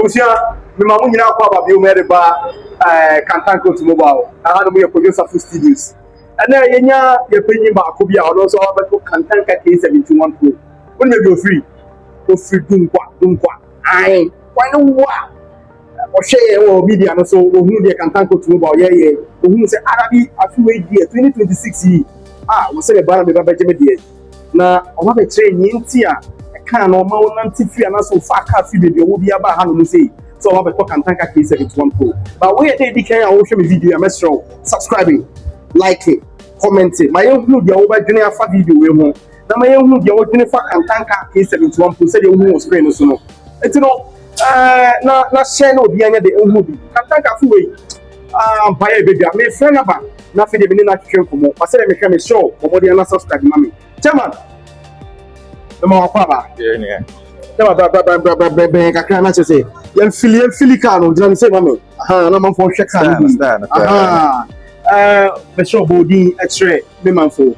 Usia, me mamu nyina kwa ba bi o mere ba Kantanka Automobile. Aha no me Kwadwo Safo Studios. And then yenya ye penyi ba ko bi a ono so abeto Kantanka K71 PRO. When me be free. O free dunkwa. Ai, why no wa? O share o media no so o hu de Kantanka Automobile ye. O hu say Arabi afiwe die 2026 yi. We say the bar me ba je me die. Na o ma be train nti a kan no ma won nanti free na so fa ka free baby o bi aba ha no say so o ma be to Kantanka K71 PRO. But we dey kan a wo hwe me video am show subscribing, like it, comment it. My own video over dwene afa video we ho. Na my own video wo dwene fa Kantanka K71 PRO say the hu screen so no. Enti no na share no obi anya de hu bi. Kantanka fu we buy baby me friend aba na fe de me na twetwe komo. Pa say me hwe me show omo de na subscribe mami. Chairman Dama wakwa yeah. Dama ba kakra na say yan fili ka no dina say mama na man fo hwe ka no be show body x-ray me man fo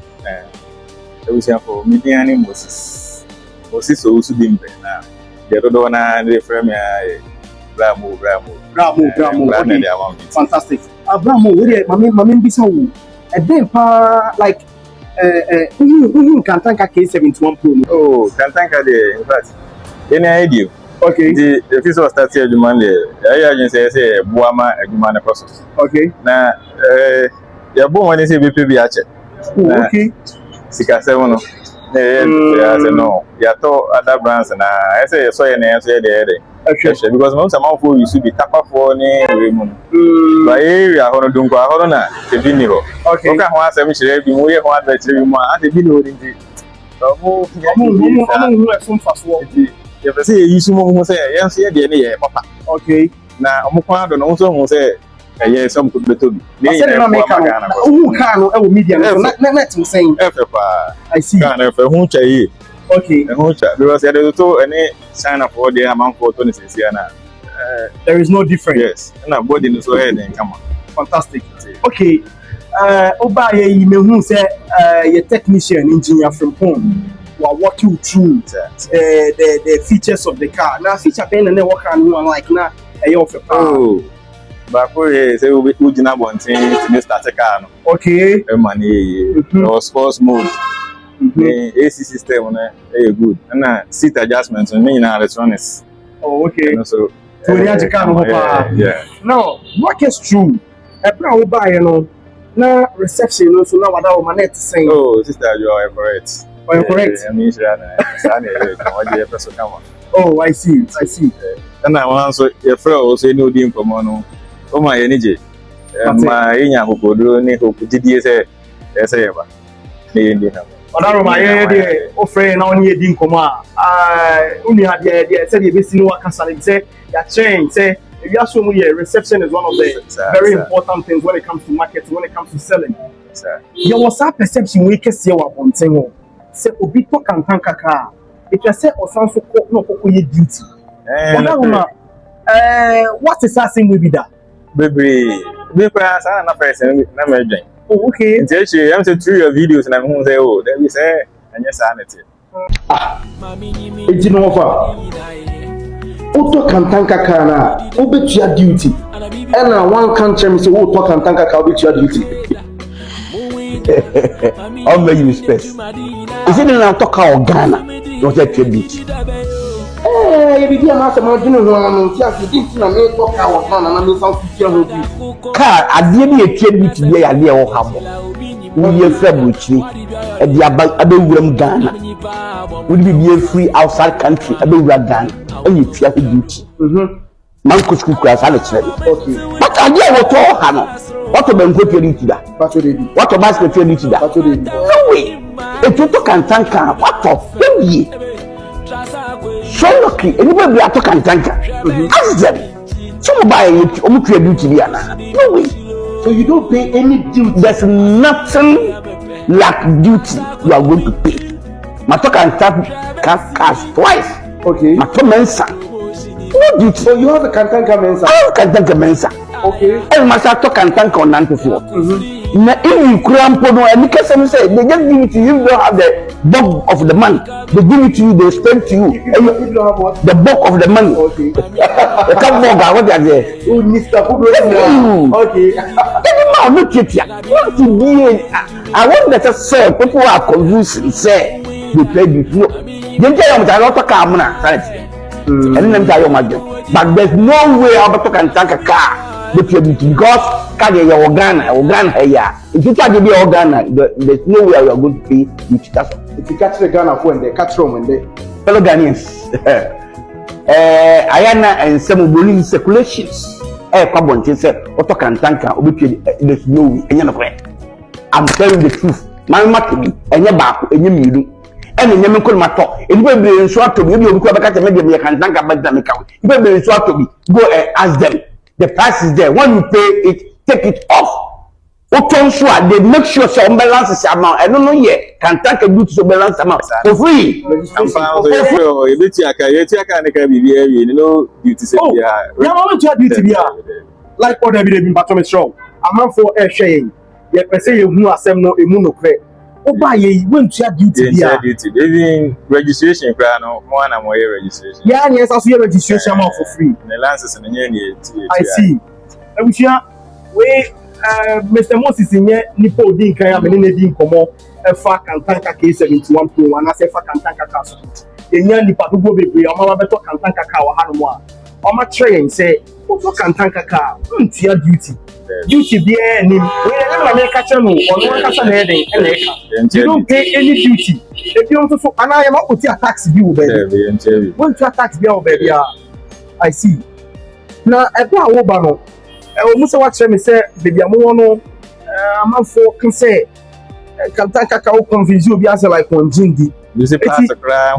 we say for me any Moses so be na the do na dey frame bravo fantastic bravo we mama bi so e dey pa like Kantanka K71 PRO. Oh, Kantanka there. In fact, any idea? Okay. The official start here Monday. I just say Buama Jumane process. Okay. Now, your boy when say BPB ache. Okay. Sika 7 no. I say no. Ya to other brands na I say so ye na say there. Because most amount for you should be tapa for ni we mu. Ba area hono dunko hono na te biniro. Okay. Oka ho asem chire bi mu ye ho advert bi mu a te biniro ndi. Omo e fun faso. Ye be say yi sumo ho say ye so ye de ne ye papa. Okay. Na omo kwa do no so ho say ye some could be to bi. Ne na make am. Who can no e wo media no na tim saying. Efa. I see. Kan efa hu chai. Okay. Because there is also any sign of what they amount for 26 years now. There is no difference. Yes. And body is so head and come on. Fantastic. Okay. Oba ye me hu say your technician engineer from home will walk you through the features of the car. Now feature pen and work and like na e of a car. Oh. But for say we jina bontin to start a car no. Okay. E money or sports mode. AC system good. And seat adjustments and electronics. Oh, okay. So yeah. Now, what is true? A brown buy, now reception, so now what our net saying. Oh, sister, you are correct. Oh, you're correct. I mean, oh, I see. And I want so your friend also know the information. Oh, my energy. My inya who do need to put it say, Odaroma ye de ofre na onye di nkoma uni ha de say the best no waka sale say ya change say if you assume reception is one of the very important things when it comes to marketing, when it comes to selling. There was a perception we can see wa bonten ho say obi to Kantanka car it just say osanfo no kokoye duty. Odaroma what is that thing we be that baby pass na person na me dwen. Oh, okay. I'm saying through your videos and I'm going to say, oh, then we say, and yes, sanity. It's no over. Auto Kantanka car now, obey your duty. And one country say, oh, talk Kantanka car, obey your duty. I'll make you space. Is it in a talk of Ghana? Not at your beach. You be a master, my dinner, and just didn't make talk our Ghana, and I'm some future. Car, I didn't a tribute today, I did all have. We are February, at the Abel Ghana. Would we be a free outside country, Abel Ghana, and you try to duty? Manco school class, Alex. Okay. But I did what all Hannah. What about what you need to that? What about what you need to that? No way. If you talk Kantanka, what of? So lucky, anybody be at Kantanka. Ask them. Some buy it, almost duty. No way. So you don't pay any duty. There's nothing like duty you are going to pay. Mato cash twice. Okay. Mato mensa. No duty. So you have a Kantanka mensa. I have Kantanka mensa. Okay. And Masato Kantanka on 94. Na in Kurampo no and because some say they just give it to you, you don't have the bulk of the money. They give it to you, they spend to you. If you don't have what? The bulk of the money. Okay. The come back, what they are there. Oh, Mr. Kudo. Okay. Now look at you. What to be? I want that say people are confused. Say they play this. No, they tell them that I don't come now, right? And then tell you but there's no way I'm going to Kantanka car. Because carry your Ghana here. If you try to be Ghana, there's no way you are going to pay which that's if you catch the Ghana when they catch them when they fellow Ghanaians. Ayana and some bullying circulations. Kwabonche say Auto Kantanka there's no way. I'm telling the truth. My matter be enye baako enye miru. Ene nyame ko mato. Enipa be nso atobi obi obi abaka teme de Kantanka bada me kawe. Enipa be nso atobi. Go ask them. The price is there. When you pay it, take it off. They make sure some balance is amount. I don't know yet. Kantanka do to balance amount for free. Like what have been bottom strong. A man for air sharing. Yet, per se, you know, some no immunocre. Oh, by ye went to duty. Even registration, one and more registration. Yeah, yes, I see a registration amount for free. The lances and the I see. I wish you Mr. Moses in here, Nipo Dinka, and Nedin Como, a fact and Kantanka K71 PRO, and I say fact and Kantanka Castle. In your Nipa to go baby, I'm about to Kantanka car, Hanua. On my train, say, Auto Kantanka car, your duty. Duty be any when catch no or no catch anything you don't pay any duty. If you want to and I am not put a tax bill, baby. Want to tax bill, baby? I see. Now, I go over no. Almost what me say, baby, I'm no. I'm for can say, Kantanka can confuse you, be as like one jindy. You say pass a cry,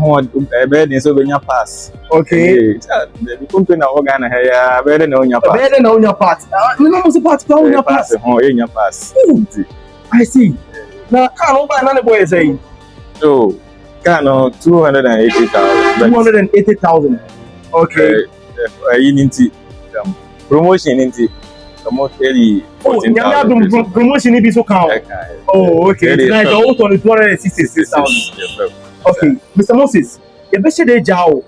a bed in so when you pass. Okay. The company of Ghana here, better know your pass. Better know your part. No, was a part of your pass. In your pass. I see. Now, can't buy another boy saying. So, can 280,000. 280,000. Okay. Promotion into the most early. Oh, promotion is so count. Oh, okay. Tonight, also on 266,000. Okay, Mr. Moses, you best say jao.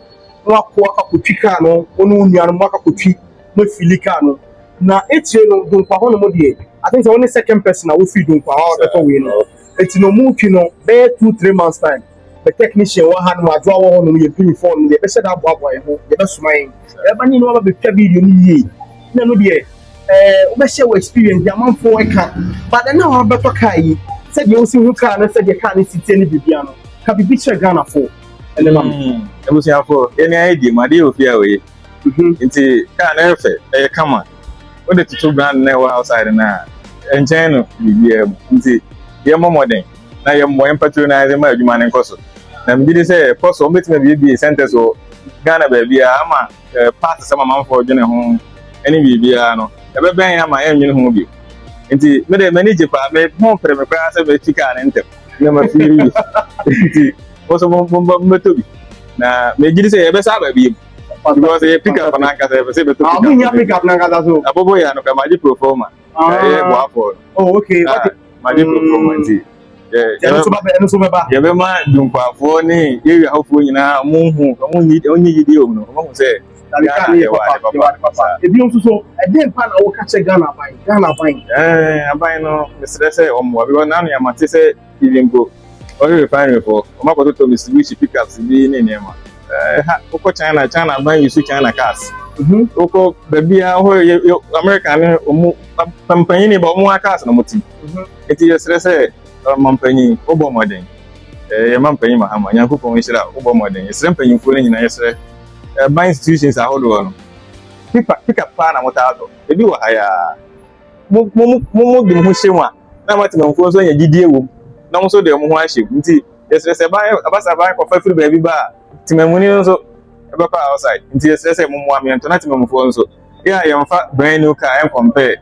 No akwa kuchika no, onu nua no maka kuchi, no filika no. Na etie no don kwa hono mo de. I think the only second person that we feed don kwa how better we no. Eti no mu ki no, be 2-3 months time. The technician wa han wa dwa wo hono mo ye pin phone, dey be say that boy ho, dey be suman. E ba ni no ba be twa video ni ye. Na no de we share experience the amount for can. But then now better kai. Said you see who can said you can't sit any bibiano. Can be picture Ghana for. And then I was here for any idea, my dear, of your way. Into can't effort, come on. What the two brand never outside now. And China, be into your more than now you're more patronizing my human and cost. And did say, possible maybe be a sentence or Ghana baby, I'm a part of some amount for dinner home. Any bibiano. Ever bang my engine home be. Into manager, made home for the class of a chicken and enter. Number 3. Also, now, maybe say, ever saw baby. Because they pick up an anchor, pick up Nagazo. A boy and a magic performer. Oh, okay. Magic performance. Yeah, my doom for me. You hopefully now, only you know, say. If you also a damn pan I will catch a Ghana buying. I'm buying no Mr. Say or more because now I'm at say even go. Or refinery for Mako to Mr. Wish pickups in the name. China buying you see China cars. Oko baby American company but more cars no motive. It is say company Obo modern. A man paying Mahama, Yaku Commissioner Obo modern. It's simply you fooling in yesterday. My institutions are hold on. Pick up plan and what out. They do a higher Mushima. Now, what no for so a GDO. No, so the Muhashi. Yes, a buy a buy for 5 baby bar. Timonian so about outside. Yes, a Mummy and Tonatimum for so. Yeah, I am fat brand new car and compare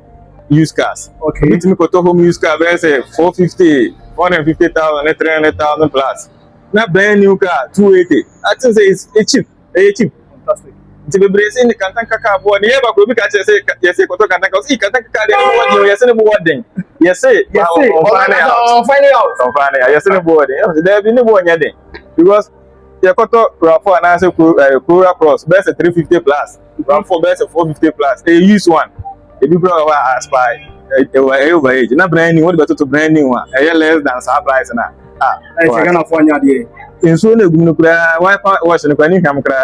used cars. Okay, it's me to home used car. There's a 450, 450,000, 300,000 plus. Not brand new car, 280. I think it's cheap. Cheap. Fantastic. nti bebre say ni Kantanka car board ni e ba ko bi ka say yes say koto Kantanka say Kantanka car dey no word yes say no word den yes say on find out yes say no word den there be no word nya den because you koto RAV4 and say Corolla Cross best 350 plus RAV4 best 450 plus they use one the people are aspire over age na brand new what better to brand new one less than sa price na I say Ghana for nya dey inso na gunu kura wifi wash ne kwani hwam kura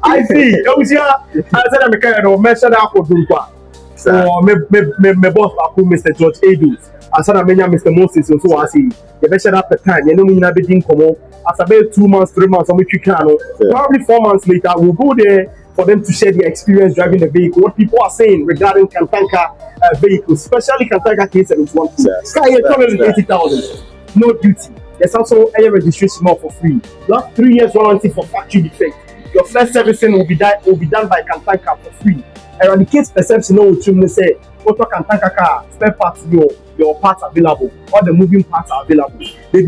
I see obusia I said I'm kind of mention that for dunkwa so me boss aku Mr. George Edus I said I'm Mr. Moses so I see you mention that per time you know me na be din komo after about 2 months 3 months I'm probably 4 months later we'll go there for them to share their experience driving the vehicle, what people are saying regarding Kantanka vehicles, especially Kantanka K71 PRO. Sky 280,000, no duty. There's also a registration more for free. You have 3 years warranty for factory defect. Your first servicing will be done by Kantanka for free. Eradicate perception. No, you say, auto Kantanka car spare parts, your parts available, all the moving parts are available. We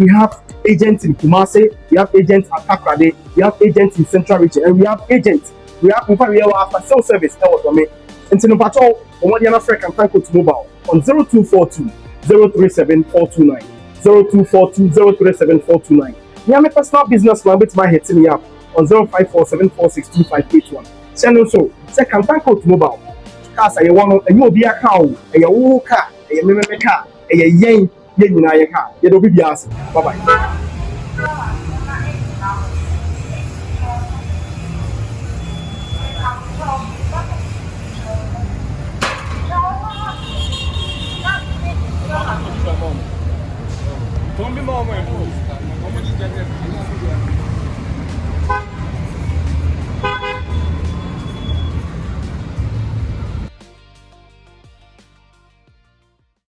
have agents in Kumasi, we have agents at Takrade, we have agents in Central Region, and we have agents. We have after sales service. And to patrol on what the other Kantanka Automobile on 0242 037 429 0242 037 429. We have a personal business line with my head me up on 0547 462 581. Send also say Kantanka Automobile. Cars are one and you will be a cow, a woo car, a meme car, a yen. Yen car. You don't be asked. Bye bye. Don't be more.